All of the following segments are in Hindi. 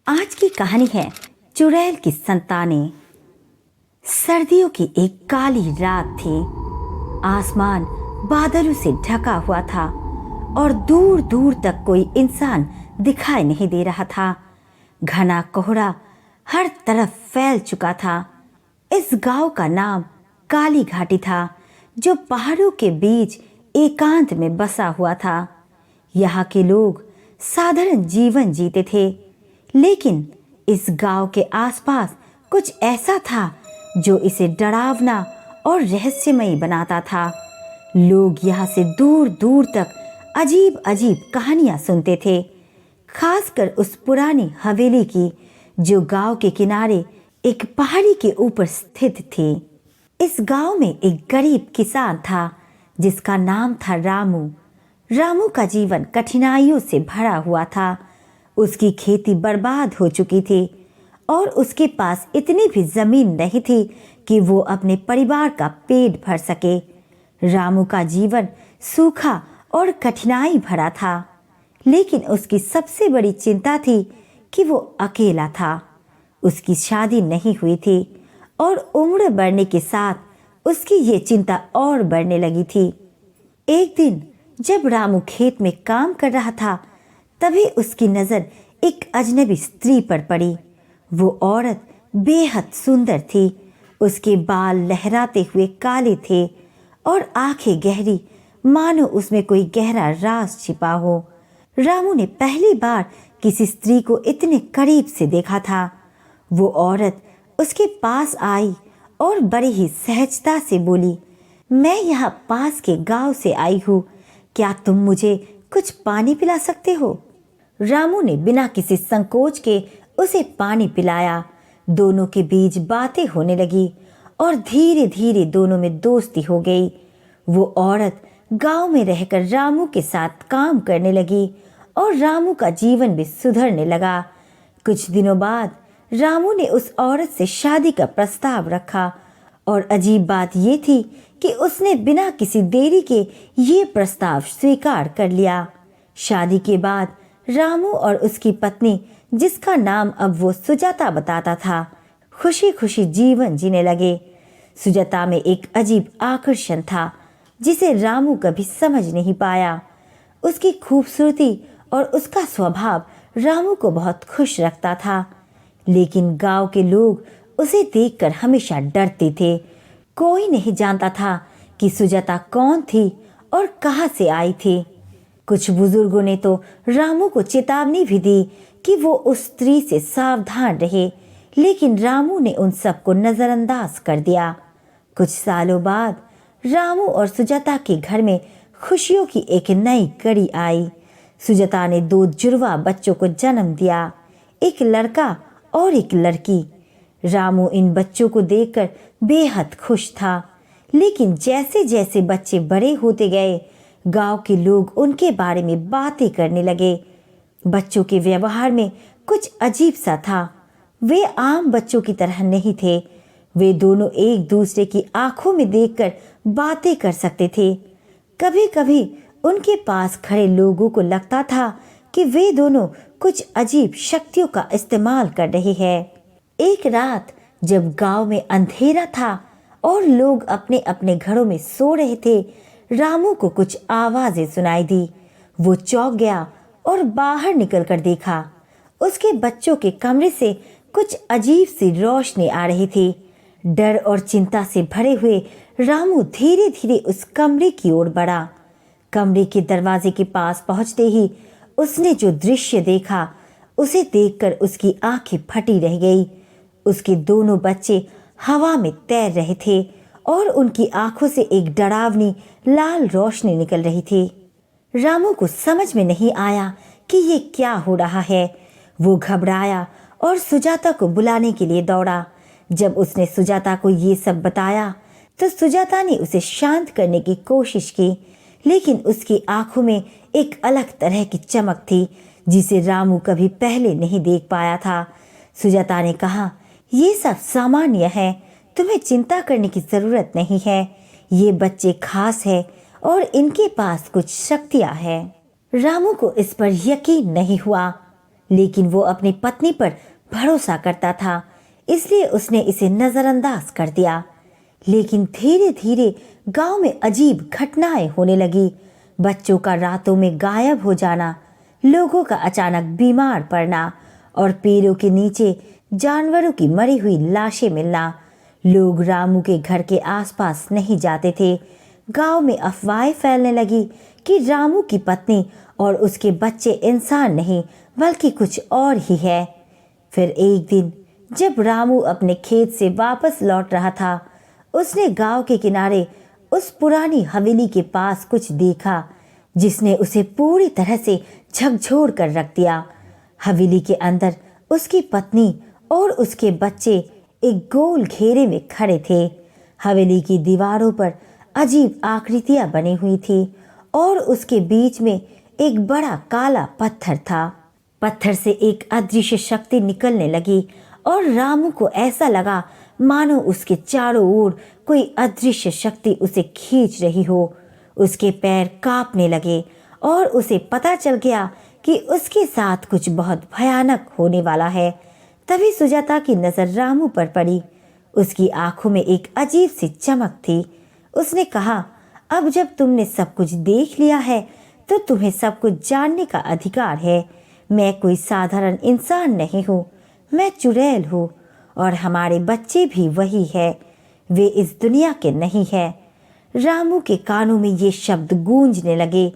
आज की कहानी है चुड़ैल की संतानें। सर्दियों की एक काली रात थी। आसमान बादलों से ढका हुआ था और दूर दूर तक कोई इंसान दिखाई नहीं दे रहा था। घना कोहरा हर तरफ फैल चुका था। इस गांव का नाम काली घाटी था, जो पहाड़ों के बीच एकांत में बसा हुआ था। यहाँ के लोग साधारण जीवन जीते थे, लेकिन इस गांव के आसपास कुछ ऐसा था जो इसे डरावना और रहस्यमयी बनाता था। लोग यहाँ से दूर दूर तक अजीब अजीब कहानियां सुनते थे, खासकर उस पुरानी हवेली की जो गांव के किनारे एक पहाड़ी के ऊपर स्थित थी। इस गांव में एक गरीब किसान था जिसका नाम था रामू। रामू का जीवन कठिनाइयों से भरा हुआ था। उसकी खेती बर्बाद हो चुकी थी और उसके पास इतनी भी जमीन नहीं थी कि वो अपने परिवार का पेट भर सके। रामू का जीवन सूखा और कठिनाई भरा था, लेकिन उसकी सबसे बड़ी चिंता थी कि वो अकेला था। उसकी शादी नहीं हुई थी और उम्र बढ़ने के साथ उसकी ये चिंता और बढ़ने लगी थी। एक दिन जब रामू खेत में काम कर रहा था, तभी उसकी नजर एक अजनबी स्त्री पर पड़ी। वो औरत बेहद सुंदर थी। उसके बाल लहराते हुए काले थे और आंखें गहरी, मानो उसमें कोई गहरा राज छिपा हो। रामू ने पहली बार किसी स्त्री को इतने करीब से देखा था। वो औरत उसके पास आई और बड़ी ही सहजता से बोली, मैं यहाँ पास के गांव से आई हूँ, क्या तुम मुझे कुछ पानी पिला सकते हो? रामू ने बिना किसी संकोच के उसे पानी पिलाया। दोनों के बीच बातें होने लगी और धीरे धीरे दोनों में दोस्ती हो गई। वो औरत गांव में रहकर रामू के साथ काम करने लगी और रामू का जीवन भी सुधरने लगा। कुछ दिनों बाद रामू ने उस औरत से शादी का प्रस्ताव रखा और अजीब बात ये थी कि उसने बिना किसी देरी के ये प्रस्ताव स्वीकार कर लिया। शादी के बाद रामू और उसकी पत्नी, जिसका नाम अब वो सुजाता बताता था, खुशी खुशी जीवन जीने लगे। सुजाता में एक अजीब आकर्षण था जिसे रामू कभी समझ नहीं पाया। उसकी खूबसूरती और उसका स्वभाव रामू को बहुत खुश रखता था, लेकिन गांव के लोग उसे देखकर हमेशा डरते थे। कोई नहीं जानता था कि सुजाता कौन थी और कहां से आई थी। कुछ बुजुर्गों ने तो रामू को चेतावनी भी दी कि वो उस स्त्री से सावधान रहे, लेकिन रामू ने उन सबको नजरअंदाज कर दिया। कुछ सालों बाद रामू और सुजाता के घर में खुशियों की एक नई कड़ी आई। सुजाता ने 2 जुड़वा बच्चों को जन्म दिया, एक लड़का और एक लड़की। रामू इन बच्चों को देखकर बेहद खुश था, लेकिन जैसे जैसे बच्चे बड़े होते गए, गांव के लोग उनके बारे में बातें करने लगे। बच्चों के व्यवहार में कुछ अजीब सा था। वे आम बच्चों की तरह नहीं थे। वे दोनों एक दूसरे की आंखों में देखकर बातें कर सकते थे। कभी कभी उनके पास खड़े लोगों को लगता था कि वे दोनों कुछ अजीब शक्तियों का इस्तेमाल कर रहे हैं। एक रात जब गांव में अंधेरा था और लोग अपने अपने घरों में सो रहे थे, रामू को कुछ आवाजें सुनाई दी। वो चौंक गया और बाहर निकलकर देखा। उसके बच्चों के कमरे से कुछ अजीब सी रोशनी आ रही थी। डर और चिंता से भरे हुए रामू धीरे धीरे उस कमरे की ओर बढ़ा। कमरे के दरवाजे के पास पहुंचते ही उसने जो दृश्य देखा, उसे देखकर उसकी आंखें फटी रह गई। उसके दोनों बच्चे हवा में तैर रहे थे और उनकी आंखों से एक डरावनी लाल रोशनी निकल रही थी। रामू को समझ में नहीं आया कि ये क्या हो रहा है। वो घबराया और सुजाता को बुलाने के लिए दौड़ा। जब उसने सुजाता को ये सब बताया तो सुजाता ने उसे शांत करने की कोशिश की, लेकिन उसकी आंखों में एक अलग तरह की चमक थी जिसे रामू कभी पहले नहीं देख पाया था। सुजाता ने कहा, ये सब सामान्य है, तुम्हें चिंता करने की जरूरत नहीं है। ये बच्चे खास है और इनके पास कुछ शक्तियां हैं। रामू को इस पर यकीन नहीं हुआ। लेकिन वो अपनी पत्नी पर भरोसा करता था, इसलिए उसने इसे नजरअंदाज कर दिया। लेकिन धीरे धीरे गांव में अजीब घटनाएं होने लगी। बच्चों का रातों में गायब हो जाना, लोगों का अचानक बीमार पड़ना और पेड़ों के नीचे जानवरों की मरी हुई लाशें मिलना। लोग रामू के घर के आसपास नहीं जाते थे। गांव में अफवाहें फैलने लगी कि रामू की पत्नी और उसके बच्चे इंसान नहीं बल्कि कुछ और ही है। फिर एक दिन जब रामू अपने खेत से वापस लौट रहा था, उसने गांव के किनारे उस पुरानी हवेली के पास कुछ देखा जिसने उसे पूरी तरह से झकझोर कर रख दिया। हवेली के अंदर उसकी पत्नी और उसके बच्चे एक गोल घेरे में खड़े थे। हवेली की दीवारों पर अजीब आकृतियां बनी हुई थी और उसके बीच में एक बड़ा काला पत्थर था। पत्थर से एक अदृश्य शक्ति निकलने लगी और रामू को ऐसा लगा मानो उसके चारों ओर कोई अदृश्य शक्ति उसे खींच रही हो। उसके पैर कांपने लगे और उसे पता चल गया कि उसके साथ कुछ बहुत भयानक होने वाला है। तभी सुजाता की नजर रामू पर पड़ी। उसकी आंखों में एक अजीब सी चमक थी। उसने कहा, अब जब तुमने सब कुछ देख लिया है तो तुम्हें सब कुछ जानने का अधिकार है। मैं कोई साधारण इंसान नहीं हूँ, मैं चुड़ैल हूँ और हमारे बच्चे भी वही है, वे इस दुनिया के नहीं है। रामू के कानों में ये शब्द गूंजने लगे।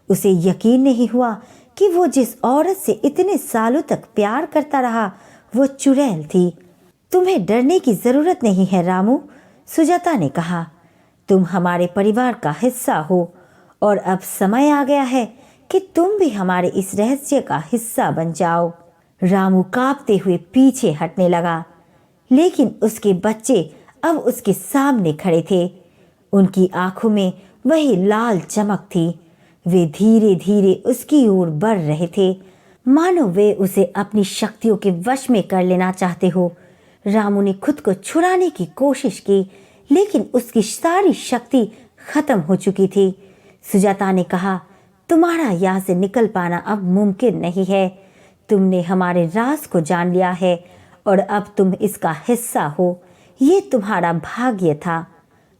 उसे यकीन नहीं हुआ कि वो जिस औरत से इतने सालों तक प्यार करता रहा वो चुड़ैल थी। तुम्हें डरने की जरूरत नहीं है रामू, सुजाता ने कहा। तुम हमारे परिवार का हिस्सा हो और अब समय आ गया है कि तुम भी हमारे इस रहस्य का हिस्सा बन जाओ। रामू कांपते हुए पीछे हटने लगा, लेकिन उसके बच्चे अब उसके सामने खड़े थे। उनकी आंखों में वही लाल चमक थी। वे धीरे धीरे उसकी ओर बढ़ रहे थे, मानो वे उसे अपनी शक्तियों के वश में कर लेना चाहते हो। रामू ने खुद को छुड़ाने की कोशिश की, लेकिन उसकी सारी शक्ति खत्म हो चुकी थी। सुजाता ने कहा, तुम्हारा यहाँ से निकल पाना अब मुमकिन नहीं है। तुमने हमारे राज को जान लिया है और अब तुम इसका हिस्सा हो। ये तुम्हारा भाग्य था।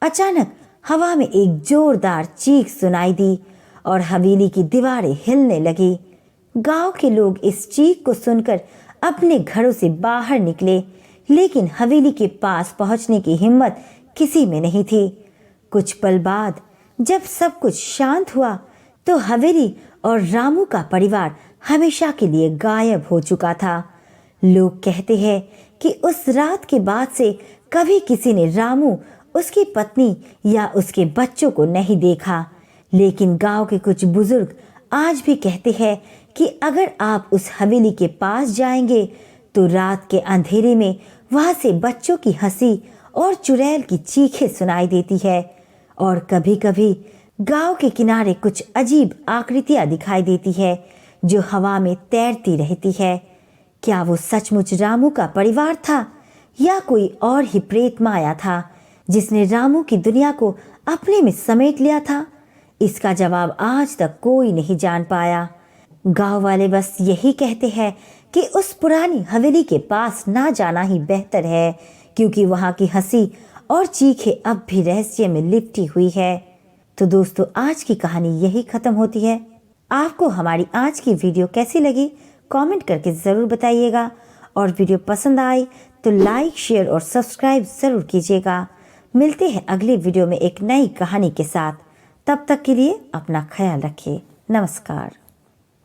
अचानक हवा में एक जोरदार चीख सुनाई दी और हवेली की दीवारें हिलने लगी। गांव के लोग इस चीख को सुनकर अपने घरों से बाहर निकले, लेकिन हवेली के पास पहुंचने की हिम्मत किसी में नहीं थी। कुछ पल बाद जब सब कुछ शांत हुआ तो हवेली और रामू का परिवार हमेशा के लिए गायब हो चुका था। लोग कहते हैं कि उस रात के बाद से कभी किसी ने रामू, उसकी पत्नी या उसके बच्चों को नहीं देखा। लेकिन गांव के कुछ बुजुर्ग आज भी कहते हैं कि अगर आप उस हवेली के पास जाएंगे तो रात के अंधेरे में वहां से बच्चों की हंसी और चुड़ैल की चीखें सुनाई देती है और कभी कभी गांव के किनारे कुछ अजीब आकृतियां दिखाई देती है जो हवा में तैरती रहती है। क्या वो सचमुच रामू का परिवार था या कोई और ही प्रेत माया था जिसने रामू की दुनिया को अपने में समेट लिया था? इसका जवाब आज तक कोई नहीं जान पाया। गांव वाले बस यही कहते हैं कि उस पुरानी हवेली के पास ना जाना ही बेहतर है, क्योंकि वहां की हंसी और चीखें अब भी रहस्य में लिपटी हुई है। तो दोस्तों, आज की कहानी यही खत्म होती है। आपको हमारी आज की वीडियो कैसी लगी कमेंट करके ज़रूर बताइएगा और वीडियो पसंद आए तो लाइक, शेयर और सब्सक्राइब ज़रूर कीजिएगा। मिलते हैं अगले वीडियो में एक नई कहानी के साथ। तब तक के लिए अपना ख्याल रखिए। नमस्कार।